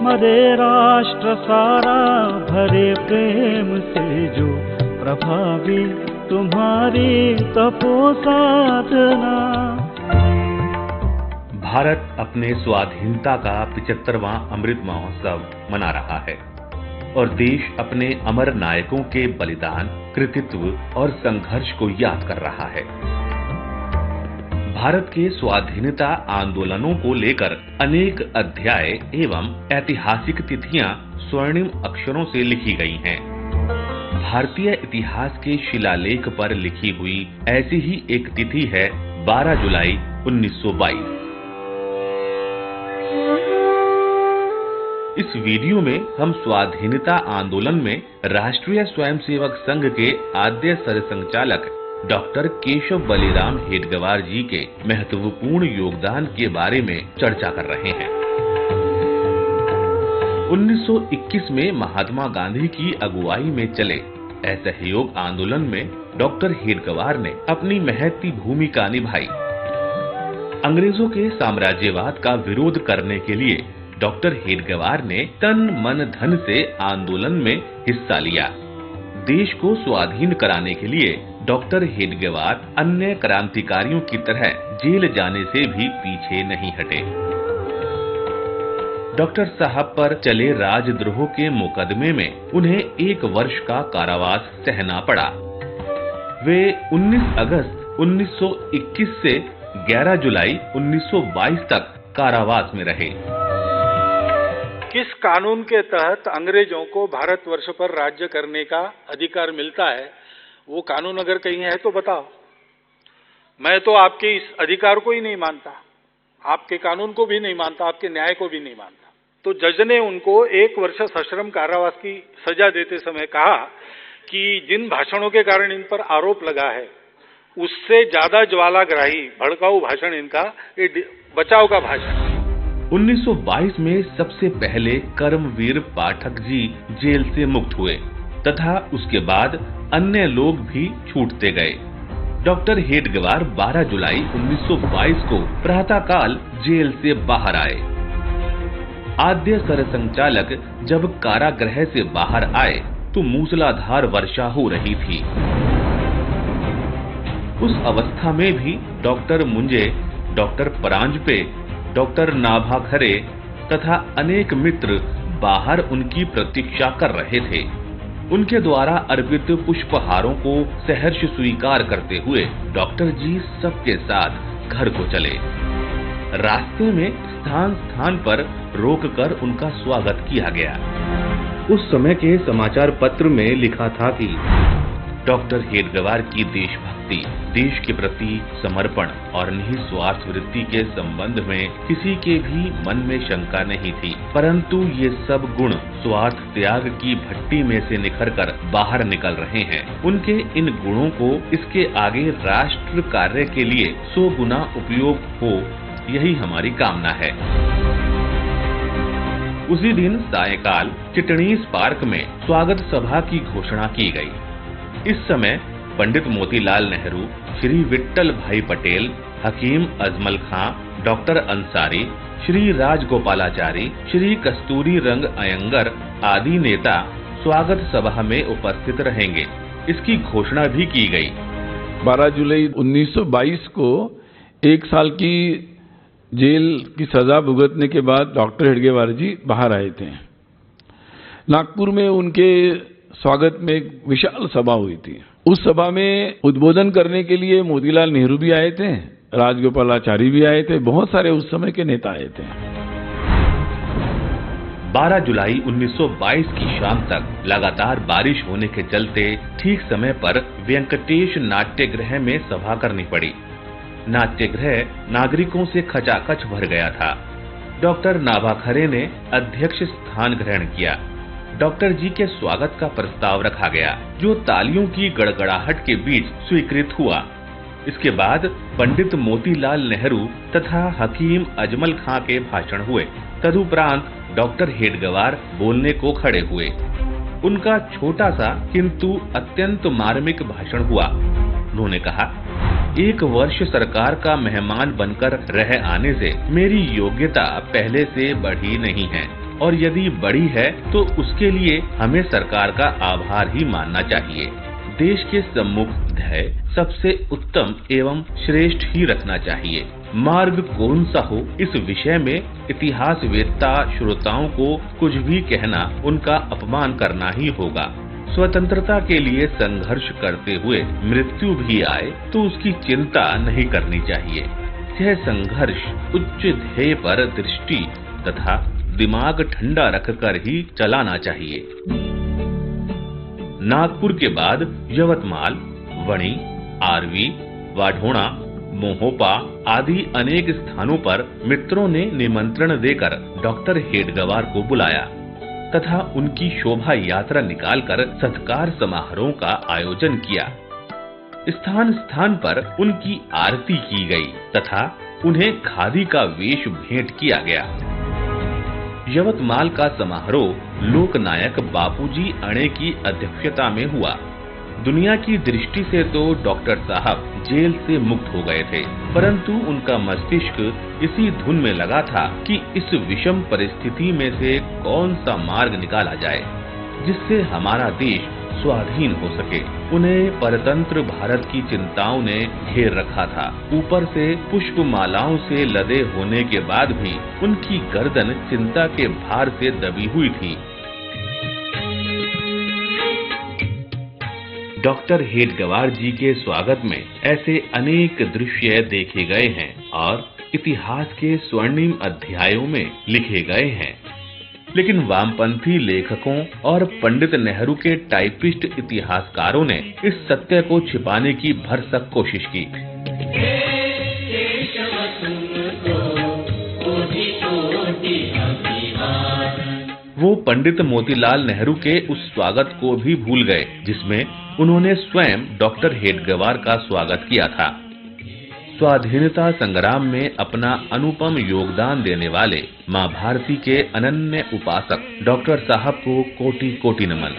मरे राष्ट्र सारा भरे प्रेम से जो प्रभावी तुम्हारी तपो साधना। भारत अपने स्वाधीनता का 75वां अमृत महोत्सव मना रहा है और देश अपने अमर नायकों के बलिदान, कृतित्व और संघर्ष को याद कर रहा है। भारत के स्वाधीनता आंदोलनों को लेकर अनेक अध्याय एवं ऐतिहासिक तिथियां स्वर्णिम अक्षरों से लिखी गई हैं। भारतीय इतिहास के शिलालेख पर लिखी हुई ऐसी ही एक तिथि है 12 जुलाई 1922। इस वीडियो में हम स्वाधीनता आंदोलन में राष्ट्रीय स्वयंसेवक संघ के आद्य सरसंघचालक डॉक्टर केशव बलिराम हेडगेवार जी के महत्वपूर्ण योगदान के बारे में चर्चा कर रहे हैं। 1921 में महात्मा गांधी की अगुवाई में चले असहयोग आंदोलन में डॉक्टर हेडगेवार ने अपनी महती भूमिका निभाई। अंग्रेजों के साम्राज्यवाद का विरोध करने के लिए डॉक्टर हेडगेवार ने तन मन धन से आंदोलन में हिस्सा लिया। देश को स्वाधीन कराने के लिए डॉक्टर हेडगेवार अन्य क्रांतिकारियों की तरह जेल जाने से भी पीछे नहीं हटे। डॉक्टर साहब पर चले राजद्रोह के मुकदमे में उन्हें 1 वर्ष का कारावास सहना पड़ा। वे 19 अगस्त 1921 से 11 जुलाई 1922 तक कारावास में रहे। किस कानून के तहत अंग्रेजों को भारतवर्ष पर राज्य करने का अधिकार मिलता है, वो कानून अगर कहीं है तो बताओ। मैं तो आपके इस अधिकार को ही नहीं मानता, आपके कानून को भी नहीं मानता, आपके न्याय को भी नहीं मानता। तो जज ने उनको 1 वर्ष सश्रम कारावास की सजा देते समय कहा कि जिन भाषणों के कारण इन पर आरोप लगा है उससे ज्यादा ज्वालाग्राही भड़काऊ भाषण इनका बचाव का भाषण। 1922 में सबसे पहले कर्मवीर पाठक जी जेल से मुक्त हुए तथा उसके बाद अन्य लोग भी छूटते गए। डॉक्टर हेडगेवार 12 जुलाई 1922 को प्रातःकाल जेल से बाहर आए। आद्य सरसंघचालक जब कारागृह से बाहर आए तो मूसलाधार वर्षा हो रही थी। उस अवस्था में भी doctor Munje, doctor Paranjpe, doctor Nabhakhare तथा अनेक मित्र बाहर उनकी प्रतीक्षा कर रहे थे। उनके द्वारा अर्पित पुष्पहारों को सहर्ष स्वीकार करते हुए डॉक्टर जी सबके साथ घर को चले। रास्ते में स्थान स्थान पर रोककर उनका स्वागत किया गया। उस समय के समाचार पत्र में लिखा था कि डॉक्टर हेडगेवार की देशभक्ति, देश के प्रति समर्पण और निस्वार्थ वृत्ति के संबंध में किसी के भी मन में शंका नहीं थी, परंतु ये सब गुण स्वार्थ त्याग की भट्टी में से निखरकर बाहर निकल रहे हैं। उनके इन गुणों को इसके आगे राष्ट्र कार्य के लिए 100 गुना उपयोग हो, यही हमारी कामना है। उसी दिन सायंकाल चिटनीस पार्क में स्वागत सभा की घोषणा की गई। इस समय पंडित मोतीलाल नेहरू, श्री विट्ठल भाई पटेल, हकीम अजमल खां, डॉक्टर अंसारी, श्री राजगोपालाचारी, श्री कस्तूरी रंग अयंगर आदि नेता स्वागत सभा में उपस्थित रहेंगे, इसकी घोषणा भी की गई। 12 जुलाई 1922 को 1 साल की जेल की सजा भुगतने के बाद डॉक्टर हेडगेवार जी बाहर आए थे। नागपुर में उनके स्वागत में एक विशाल सभा हुई थी। उस सभा में उद्बोधन करने के लिए मोतीलाल नेहरू भी आए थे, राजगोपालाचारी भी आए थे, बहुत सारे उस समय के नेता आए थे। 12 जुलाई 1922 की शाम तक लगातार बारिश होने के चलते ठीक समय पर वेंकटेश नाट्यगृह में सभा करनी पड़ी। नाट्यगृह नागरिकों से खचाखच भर गया था। डॉक्टर नाभाखरे ने अध्यक्ष स्थान ग्रहण किया। डॉक्टर जी के स्वागत का प्रस्ताव रखा गया, जो तालियों की गड़गड़ाहट के बीच स्वीकृत हुआ। इसके बाद पंडित मोतीलाल नेहरू तथा हकीम अजमल खां के भाषण हुए। तदुपरांत डॉक्टर हेडगेवार बोलने को खड़े हुए। उनका छोटा सा किंतु अत्यंत मार्मिक भाषण हुआ। उन्होंने कहा, 1 वर्ष सरकार का मेहमान बनकर रह आने से मेरी योग्यता पहले से बढ़ी नहीं है और यदि बड़ी है तो उसके लिए हमें सरकार का आभार ही मानना चाहिए। देश के सम्मुख ध्येय सबसे उत्तम एवं श्रेष्ठ ही रखना चाहिए। मार्ग कौन सा हो, इस विषय में इतिहासवेत्ता श्रोताओं को कुछ भी कहना उनका अपमान करना ही होगा। स्वतंत्रता के लिए संघर्ष करते हुए मृत्यु भी आए तो उसकी चिंता नहीं करनी चाहिए। यह संघर्ष उच्च ध्येय पर दृष्टि तथा दिमाग ठंडा रखकर ही चलाना चाहिए। नागपुर के बाद यवतमाल, वणी, आरवी, वाढोणा, मोहोपा आदि अनेक स्थानों पर मित्रों ने निमंत्रण देकर डॉक्टर हेडगेवार को बुलाया तथा उनकी शोभा यात्रा निकालकर सत्कार समारोह का आयोजन किया। स्थान स्थान पर उनकी आरती की गई तथा उन्हें खादी का वेश भेंट किया गया। यवतमाल का समारोह लोकनायक बापूजी अणे की अध्यक्षता में हुआ। दुनिया की दृष्टि से तो डॉक्टर साहब जेल से मुक्त हो गए थे, परंतु उनका मस्तिष्क इसी धुन में लगा था कि इस विषम परिस्थिति में से कौन सा मार्ग निकाला जाए जिससे हमारा देश स्वाधीन हो सके। उन्हें परतंत्र भारत की चिंताओं ने घेर रखा था। ऊपर से पुष्पमालाओं से लदे होने के बाद भी उनकी गर्दन चिंता के भार से दबी हुई थी। डॉक्टर हेडगेवार जी के स्वागत में ऐसे अनेक दृश्य देखे गए हैं और इतिहास के स्वर्णिम अध्यायों में लिखे गए हैं, लेकिन वामपंथी लेखकों और पंडित नेहरू के टाइपिस्ट इतिहासकारों ने इस सत्य को छिपाने की भरसक कोशिश की। वो पंडित मोतीलाल नेहरू के उस स्वागत को भी भूल गए जिसमें उन्होंने स्वयं डॉक्टर हेडगेवार का स्वागत किया था। स्वाधीनता संग्राम में अपना अनुपम योगदान देने वाले मां भारती के अनन्य उपासक डॉक्टर साहब को कोटि कोटि नमन।